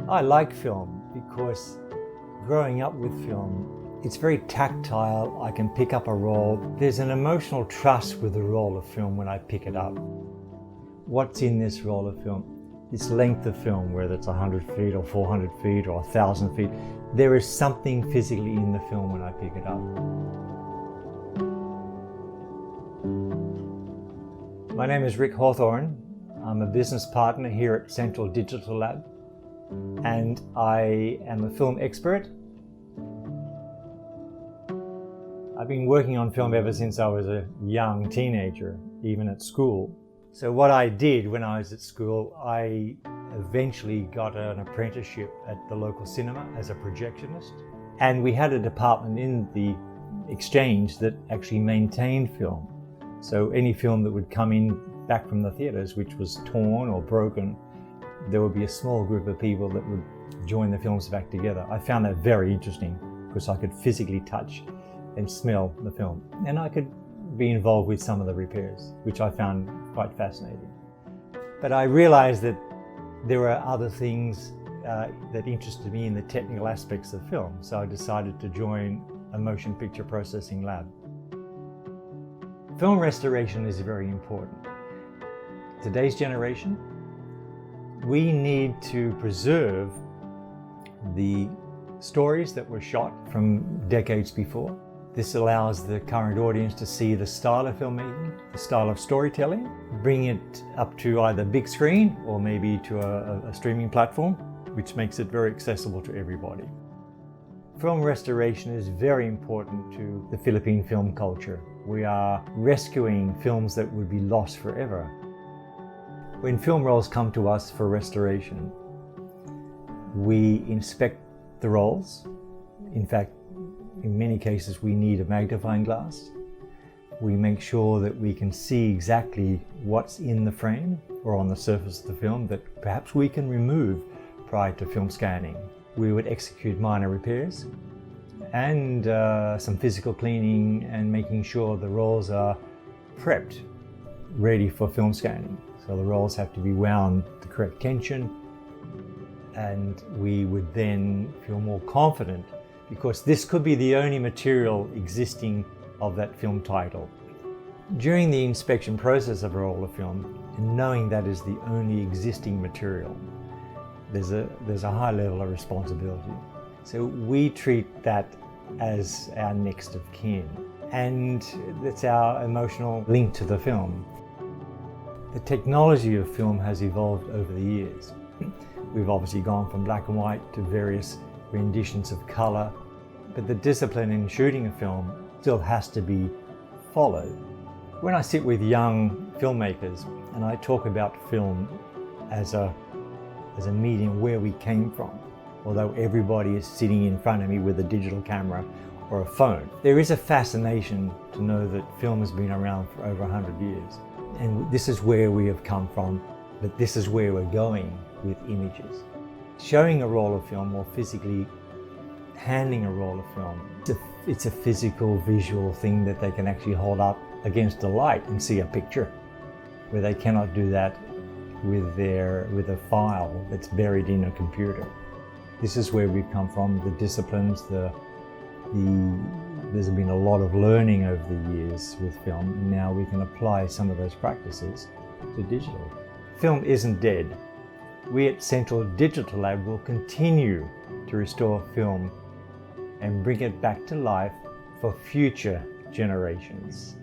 I like film because growing up with film, it's very tactile. I can pick up a roll. There's an emotional trust with the roll of film when I pick it up. What's in this roll of film? This length of film, whether it's 100 feet or 400 feet or 1,000 feet, there is something physically in the film when I pick it up. My name is Rick Hawthorne. I'm a business partner here at Central Digital Lab, and I am a film expert. I've been working on film ever since I was a young teenager, even at school. So what I did when I was at school, I eventually got an apprenticeship at the local cinema as a projectionist. And we had a department in the exchange that actually maintained film. So any film that would come in back from the theatres, which was torn or broken, there would be a small group of people that would join the films back together. I found that very interesting because I could physically touch and smell the film. And I could be involved with some of the repairs, which I found quite fascinating. But I realized that there were other things that interested me in the technical aspects of film, so I decided to join a motion picture processing lab. Film restoration is very important. Today's generation, we need to preserve the stories that were shot from decades before. This allows the current audience to see the style of filmmaking, the style of storytelling, bring it up to either big screen or maybe to a streaming platform, which makes it very accessible to everybody. Film restoration is very important to the Philippine film culture. We are rescuing films that would be lost forever. When film rolls come to us for restoration, we inspect the rolls. In fact, in many cases, we need a magnifying glass. We make sure that we can see exactly what's in the frame or on the surface of the film that perhaps we can remove prior to film scanning. We would execute minor repairs and some physical cleaning and making sure the rolls are prepped, ready for film scanning. So the rolls have to be wound the correct tension, and we would then feel more confident because this could be the only material existing of that film title. During the inspection process of a roll of film, and knowing that is the only existing material, there's a high level of responsibility. So we treat that as our next of kin, and that's our emotional link to the film. The technology of film has evolved over the years. We've obviously gone from black and white to various renditions of color, but the discipline in shooting a film still has to be followed. When I sit with young filmmakers and I talk about film as a medium where we came from, although everybody is sitting in front of me with a digital camera or a phone, there is a fascination to know that film has been around for over 100 years. And this is where we have come from, but this is where we're going with images. Showing a roll of film or physically handling a roll of film, it's a physical, visual thing that they can actually hold up against a light and see a picture, where they cannot do that with a file that's buried in a computer. This is where we've come from, the disciplines, there's been a lot of learning over the years with film, and now we can apply some of those practices to digital. Film isn't dead. We at Central Digital Lab will continue to restore film and bring it back to life for future generations.